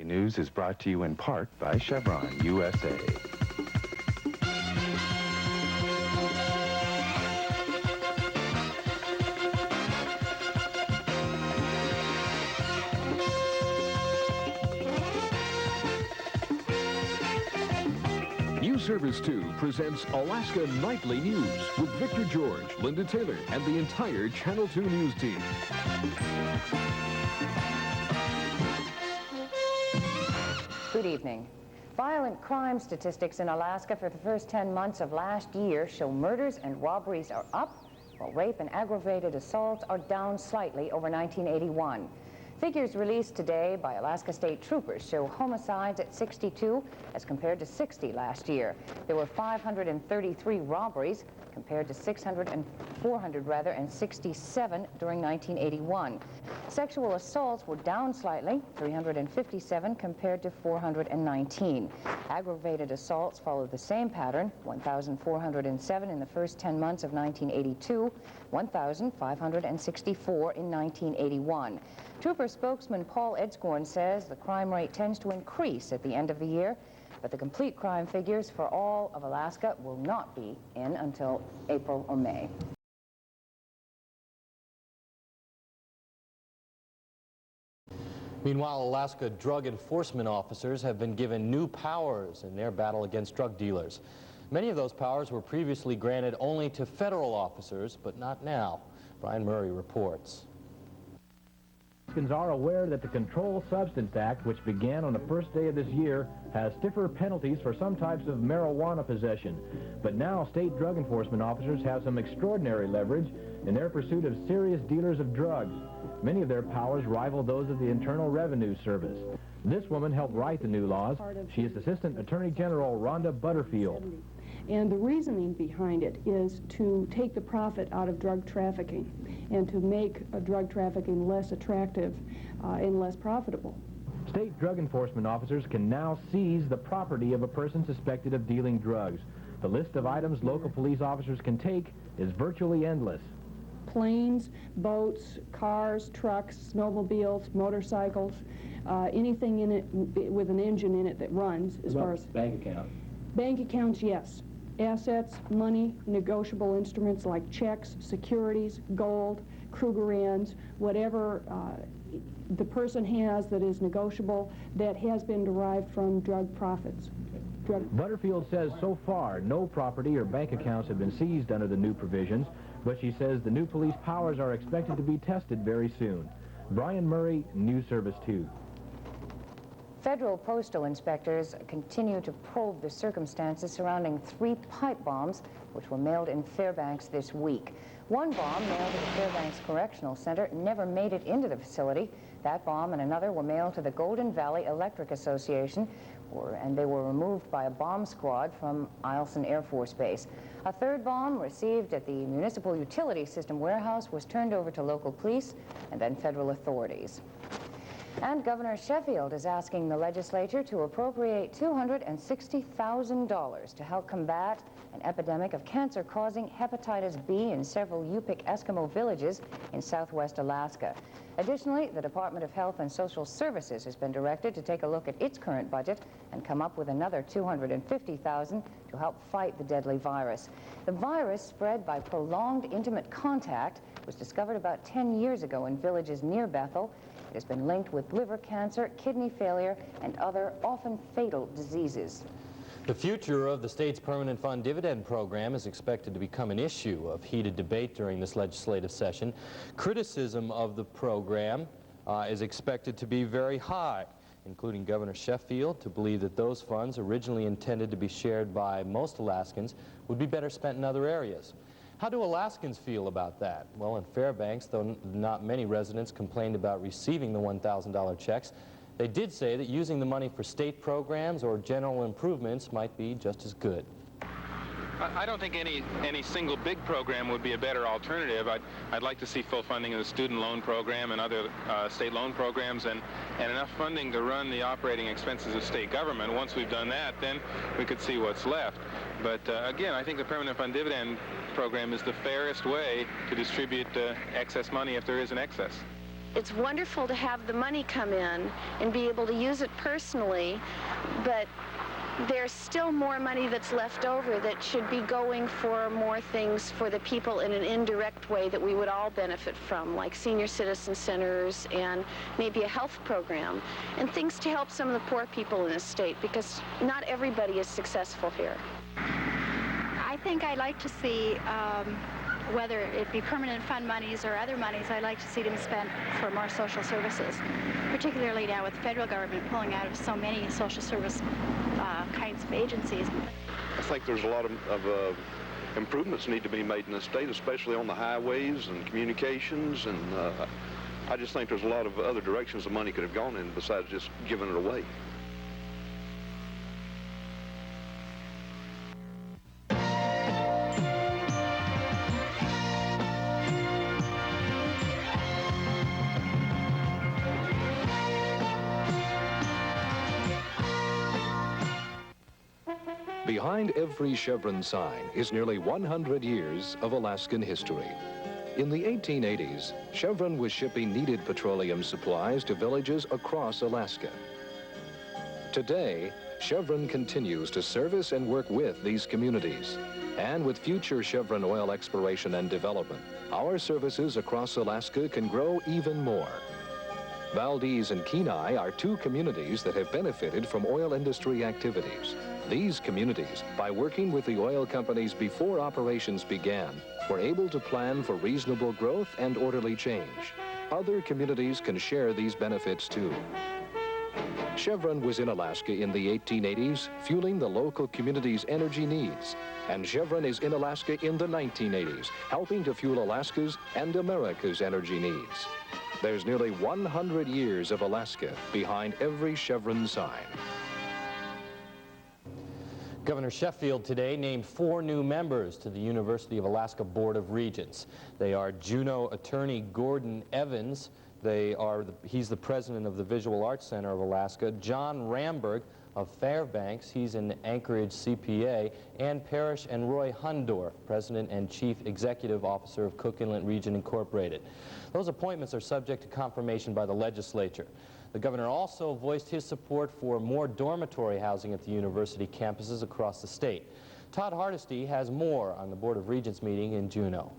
News is brought to you in part by Chevron USA. News Service 2 presents Alaska Nightly News with Victor George, Linda Taylor, and the entire Channel 2 News team. Good evening. Violent crime statistics in Alaska for the first 10 months of last year show murders and robberies are up, while rape and aggravated assaults are down slightly over 1981. Figures released today by Alaska State Troopers show homicides at 62 as compared to 60 last year. There were 533 robberies compared to 467 during 1981. Sexual assaults were down slightly, 357 compared to 419. Aggravated assaults followed the same pattern, 1,407 in the first 10 months of 1982, 1,564 in 1981. Trooper spokesman Paul Edscorn says the crime rate tends to increase at the end of the year, but the complete crime figures for all of Alaska will not be in until April or May. Meanwhile, Alaska drug enforcement officers have been given new powers in their battle against drug dealers. Many of those powers were previously granted only to federal officers, but not now. Brian Murray reports. Alaskans are aware that the Controlled Substance Act, which began on the first day of this year, has stiffer penalties for some types of marijuana possession. But now state drug enforcement officers have some extraordinary leverage in their pursuit of serious dealers of drugs. Many of their powers rival those of the Internal Revenue Service. This woman helped write the new laws. She is Assistant Attorney General Rhonda Butterfield. And the reasoning behind it is to take the profit out of drug trafficking and to make drug trafficking less attractive and less profitable. State drug enforcement officers can now seize the property of a person suspected of dealing drugs. The list of items local police officers can take is virtually endless. Planes, boats, cars, trucks, snowmobiles, motorcycles, anything in it with an engine in it that runs. As far as bank account? Bank accounts, yes. Assets, money, negotiable instruments like checks, securities, gold, Krugerrands, whatever the person has that is negotiable that has been derived from drug profits. Butterfield says so far no property or bank accounts have been seized under the new provisions, but she says the new police powers are expected to be tested very soon. Brian Murray, News Service 2. Federal postal inspectors continue to probe the circumstances surrounding 3 pipe bombs which were mailed in Fairbanks this week. One bomb mailed to the Fairbanks Correctional Center never made it into the facility. That bomb and another were mailed to the Golden Valley Electric Association, and they were removed by a bomb squad from Eielson Air Force Base. A third bomb received at the Municipal Utility System warehouse was turned over to local police and then federal authorities. And Governor Sheffield is asking the legislature to appropriate $260,000 to help combat an epidemic of cancer-causing hepatitis B in several Yupik Eskimo villages in southwest Alaska. Additionally, the Department of Health and Social Services has been directed to take a look at its current budget and come up with another $250,000 to help fight the deadly virus. The virus, spread by prolonged intimate contact, was discovered about 10 years ago in villages near Bethel. It has been linked with liver cancer, kidney failure, and other often fatal diseases. The future of the state's permanent fund dividend program is expected to become an issue of heated debate during this legislative session. Criticism of the program is expected to be very high, including Governor Sheffield, to believe that those funds originally intended to be shared by most Alaskans would be better spent in other areas. How do Alaskans feel about that? Well, in Fairbanks, though not many residents complained about receiving the $1,000 checks, they did say that using the money for state programs or general improvements might be just as good. I don't think any single big program would be a better alternative. I'd like to see full funding of the student loan program and other state loan programs and enough funding to run the operating expenses of state government. Once we've done that, then we could see what's left. But again, I think the permanent fund dividend program is the fairest way to distribute excess money if there is an excess. it's wonderful to have the money come in and be able to use it personally, but there's still more money that's left over that should be going for more things for the people in an indirect way that we would all benefit from, like senior citizen centers and maybe a health program, and things to help some of the poor people in the state, because not everybody is successful here. I think I'd like to see, whether it be permanent fund monies or other monies, I'd like to see them spent for more social services, particularly now with the federal government pulling out of so many social service kinds of agencies. I think there's a lot of improvements need to be made in the state, especially on the highways and communications, and I just think there's a lot of other directions the money could have gone in besides just giving it away. Behind every Chevron sign is nearly 100 years of Alaskan history. In the 1880s, Chevron was shipping needed petroleum supplies to villages across Alaska. Today, Chevron continues to service and work with these communities. And with future Chevron oil exploration and development, our services across Alaska can grow even more. Valdez and Kenai are two communities that have benefited from oil industry activities. These communities, by working with the oil companies before operations began, were able to plan for reasonable growth and orderly change. Other communities can share these benefits too. Chevron was in Alaska in the 1880s, fueling the local community's energy needs. And Chevron is in Alaska in the 1980s, helping to fuel Alaska's and America's energy needs. There's nearly 100 years of Alaska behind every Chevron sign. Governor Sheffield today named 4 new members to the University of Alaska Board of Regents. They are Juneau attorney Gordon Evans. He's the president of the Visual Arts Center of Alaska. John Ramberg of Fairbanks, he's an Anchorage CPA. Ann Parrish and Roy Hundorf, president and chief executive officer of Cook Inlet Region Incorporated. Those appointments are subject to confirmation by the legislature. The governor also voiced his support for more dormitory housing at the university campuses across the state. Todd Hardesty has more on the Board of Regents meeting in Juneau.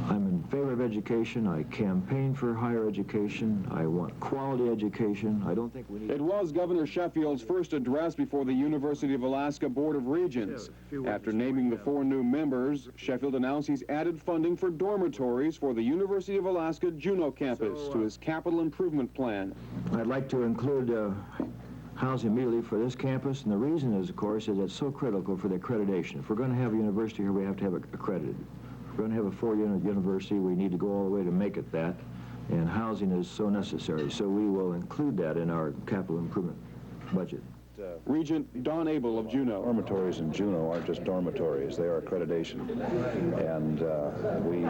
I'm in favor of education. I campaign for higher education. I want quality education. I don't think we need... It was Governor Sheffield's first address before the University of Alaska Board of Regents. After naming the 4 new members, Sheffield announced he's added funding for dormitories for the University of Alaska Juneau campus to his capital improvement plan. I'd like to include housing immediately for this campus, and the reason is, of course, is it's so critical for the accreditation. If we're going to have a university here, we have to have it accredited. If we're going to have a 4-unit university, we need to go all the way to make it that, and housing is so necessary. So we will include that in our capital improvement budget. Regent Don Abel of Juneau. Dormitories in Juneau aren't just dormitories, they are accreditation. And we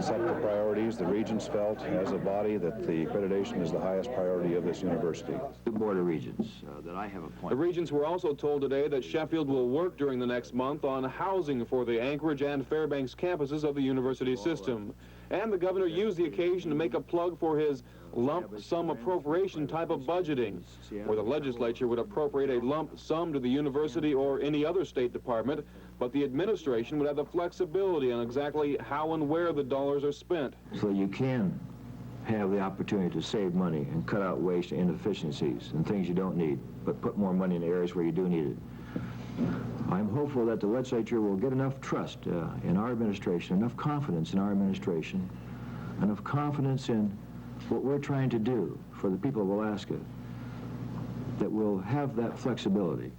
set the priorities. The Regents felt as a body that the accreditation is the highest priority of this university. The Board of Regents that I have appointed. The Regents were also told today that Sheffield will work during the next month on housing for the Anchorage and Fairbanks campuses of the university system. And the governor used the occasion to make a plug for his lump sum appropriation type of budgeting, where the legislature would appropriate a lump sum to the university or any other state department, but the administration would have the flexibility on exactly how and where the dollars are spent. So you can have the opportunity to save money and cut out waste and inefficiencies and things you don't need, but put more money in the areas where you do need it. I'm hopeful that the legislature will get enough trust in our administration, enough confidence in our administration, enough confidence in what we're trying to do for the people of Alaska, that we'll have that flexibility.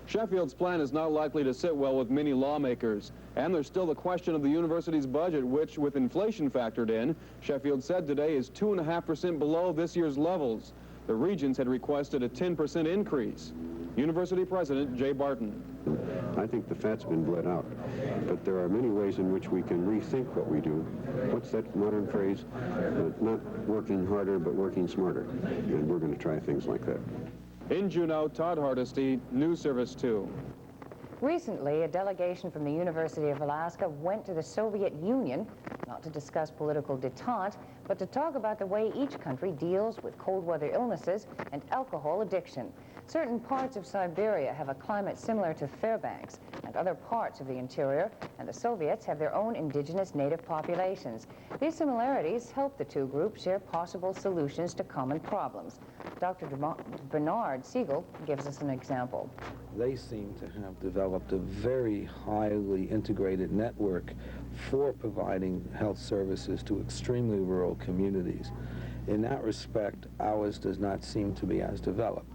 Sheffield's plan is not likely to sit well with many lawmakers. And there's still the question of the university's budget, which, with inflation factored in, Sheffield said today is 2.5% below this year's levels. The Regents had requested a 10% increase. University President Jay Barton. I think the fat's been bled out, but there are many ways in which we can rethink what we do. What's that modern phrase? Not working harder, but working smarter. And we're going to try things like that. In Juneau, Todd Hardesty, News Service 2. Recently, a delegation from the University of Alaska went to the Soviet Union, not to discuss political detente, but to talk about the way each country deals with cold weather illnesses and alcohol addiction. Certain parts of Siberia have a climate similar to Fairbanks and other parts of the interior, and the Soviets have their own indigenous native populations. These similarities help the two groups share possible solutions to common problems. Dr. Bernard Siegel gives us an example. They seem to have developed a very highly integrated network for providing health services to extremely rural communities. In that respect, ours does not seem to be as developed.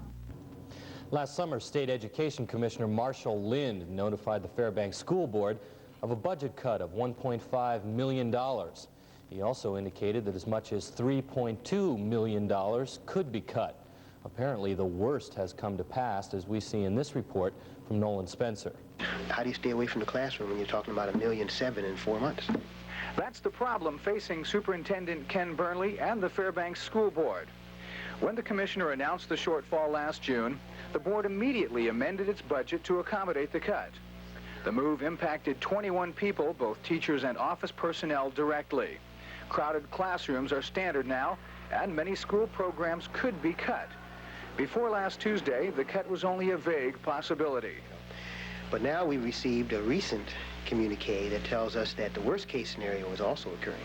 Last summer, State Education Commissioner Marshall Lind notified the Fairbanks School Board of a budget cut of $1.5 million. He also indicated that as much as $3.2 million could be cut. Apparently, the worst has come to pass, as we see in this report from Nolan Spencer. How do you stay away from the classroom when you're talking about $1.7 million in 4 months? That's the problem facing Superintendent Ken Burnley and the Fairbanks School Board. When the commissioner announced the shortfall last June, the board immediately amended its budget to accommodate the cut. The move impacted 21 people, both teachers and office personnel, directly. Crowded classrooms are standard now, and many school programs could be cut. Before last Tuesday, the cut was only a vague possibility. But now we received a recent communique that tells us that the worst case scenario is also occurring.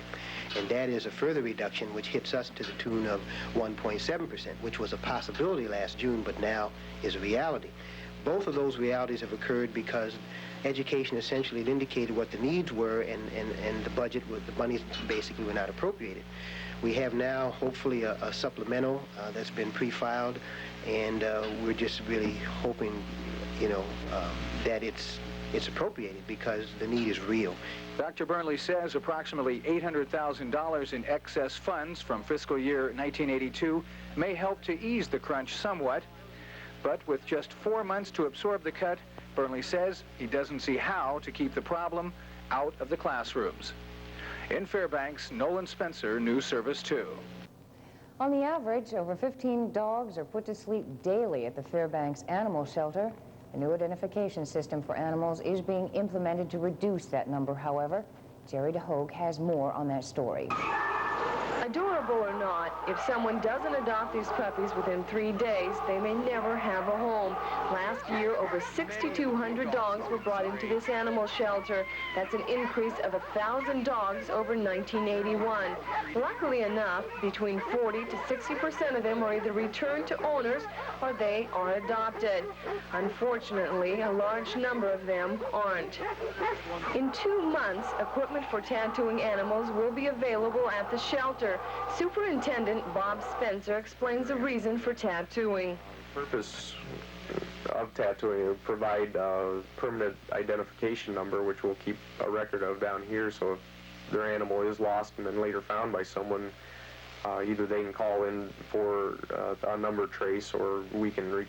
And that is a further reduction which hits us to the tune of 1.7%, which was a possibility last June, but now is a reality. Both of those realities have occurred because education essentially had indicated what the needs were, and the budget, the money basically were not appropriated. We have now, hopefully, a supplemental that's been pre-filed, and we're just really hoping, that it's appropriated because the need is real. Dr. Burnley says approximately $800,000 in excess funds from fiscal year 1982 may help to ease the crunch somewhat, but with just 4 months to absorb the cut, Burnley says he doesn't see how to keep the problem out of the classrooms. In Fairbanks, Nolan Spencer, News Service 2. On the average, over 15 dogs are put to sleep daily at the Fairbanks Animal Shelter. A new identification system for animals is being implemented to reduce that number, however. Jerry DeHogue has more on that story. Adorable or not, if someone doesn't adopt these puppies within 3 days, they may never have a home. Last year, over 6,200 dogs were brought into this animal shelter. That's an increase of 1,000 dogs over 1981. Luckily enough, between 40 to 60% of them are either returned to owners or they are adopted. Unfortunately, a large number of them aren't. In 2 months, equipment for tattooing animals will be available at the shelter. Superintendent Bob Spencer explains the reason for tattooing. The purpose of tattooing is to provide a permanent identification number, which we'll keep a record of down here, so if their animal is lost and then later found by someone, either they can call in for a number trace, or we can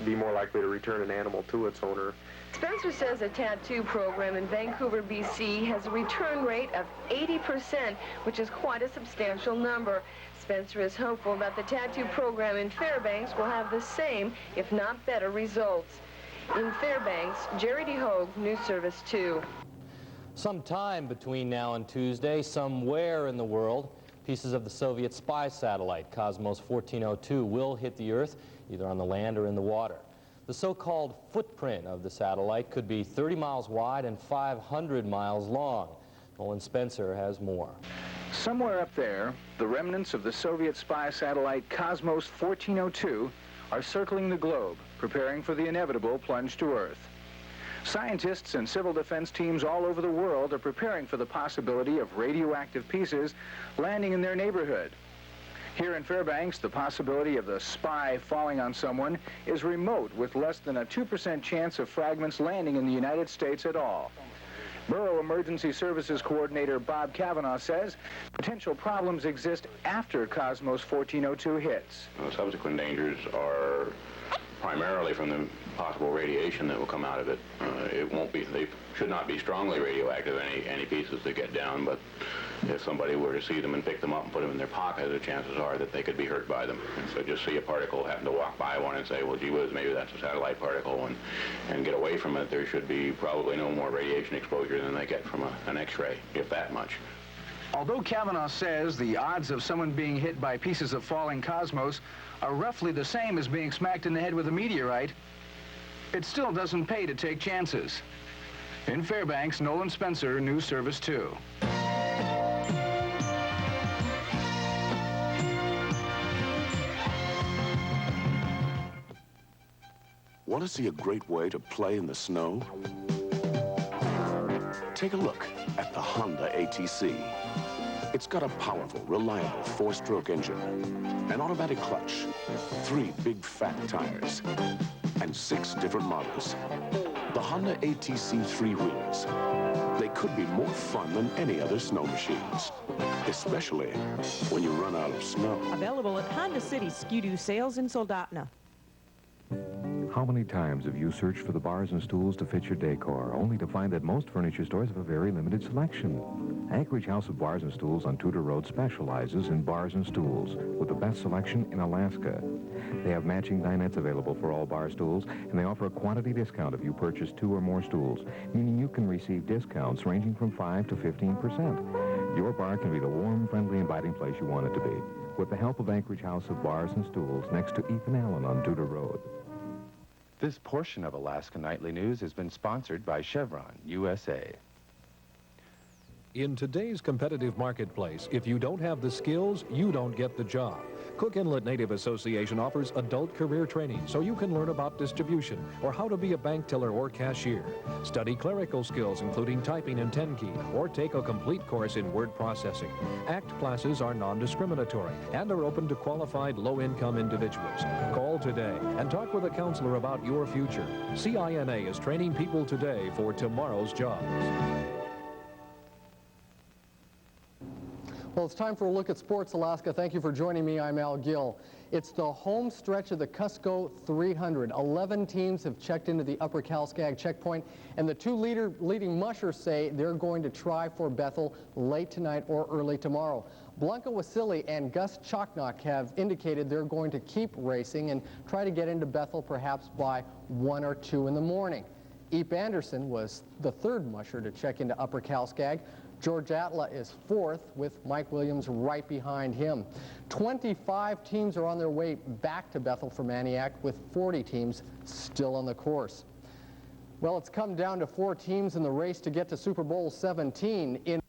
be more likely to return an animal to its owner. Spencer says a tattoo program in Vancouver, BC has a return rate of 80%, which is quite a substantial number. Spencer is hopeful that the tattoo program in Fairbanks will have the same, if not better, results. In Fairbanks, Jerry DeHogue, News Service 2. Sometime between now and Tuesday, somewhere in the world, pieces of the Soviet spy satellite Cosmos 1402 will hit the Earth, either on the land or in the water. The so-called footprint of the satellite could be 30 miles wide and 500 miles long. Nolan Spencer has more. Somewhere up there, the remnants of the Soviet spy satellite Cosmos 1402 are circling the globe, preparing for the inevitable plunge to Earth. Scientists and civil defense teams all over the world are preparing for the possibility of radioactive pieces landing in their neighborhood. Here in Fairbanks, the possibility of the spy falling on someone is remote, with less than a 2% chance of fragments landing in the United States at all. Borough Emergency Services Coordinator Bob Cavanaugh says potential problems exist after Cosmos 1402 hits. Subsequent dangers are primarily from the possible radiation that will come out of it. They should not be strongly radioactive, any pieces that get down, but if somebody were to see them and pick them up and put them in their pocket, the chances are that they could be hurt by them. And so just see a particle, happen to walk by one and say, well, gee whiz, maybe that's a satellite particle, and get away from it. There should be probably no more radiation exposure than they get from an X-ray, if that much. Although Kavanaugh says the odds of someone being hit by pieces of falling cosmos are roughly the same as being smacked in the head with a meteorite, it still doesn't pay to take chances. In Fairbanks, Nolan Spencer, News Service 2. Want to see a great way to play in the snow? Take a look at the Honda ATC. It's got a powerful, reliable 4-stroke engine, an automatic clutch, 3 big fat tires, and 6 different models. The Honda ATC 3-wheelers. They could be more fun than any other snow machines, especially when you run out of snow. Available at Honda City Ski-Doo sales in Soldotna. How many times have you searched for the bars and stools to fit your decor, only to find that most furniture stores have a very limited selection? Anchorage House of Bars and Stools on Tudor Road specializes in bars and stools with the best selection in Alaska. They have matching dinettes available for all bar stools, and they offer a quantity discount if you purchase 2 or more stools, meaning you can receive discounts ranging from 5 to 15%. Your bar can be the warm, friendly, inviting place you want it to be, with the help of Anchorage House of Bars and Stools next to Ethan Allen on Tudor Road. This portion of Alaska Nightly News has been sponsored by Chevron, USA. In today's competitive marketplace, if you don't have the skills, you don't get the job. Cook Inlet Native Association offers adult career training so you can learn about distribution or how to be a bank teller or cashier. Study clerical skills including typing and 10-key or take a complete course in word processing. ACT classes are non-discriminatory and are open to qualified low-income individuals. Call today and talk with a counselor about your future. CINA is training people today for tomorrow's jobs. Well, it's time for a look at Sports Alaska. Thank you for joining me. I'm Al Gill. It's the home stretch of the Cusco 300. 11 teams have checked into the Upper Calskag checkpoint, and the 2 leading mushers say they're going to try for Bethel late tonight or early tomorrow. Blanca Wasili and Gus Choknok have indicated they're going to keep racing and try to get into Bethel perhaps by 1 or 2 in the morning. Eep Anderson was the 3rd musher to check into Upper Calskag. George Atla is 4th, with Mike Williams right behind him. 25 teams are on their way back to Bethel for Maniac, with 40 teams still on the course. Well, it's come down to 4 teams in the race to get to Super Bowl 17. In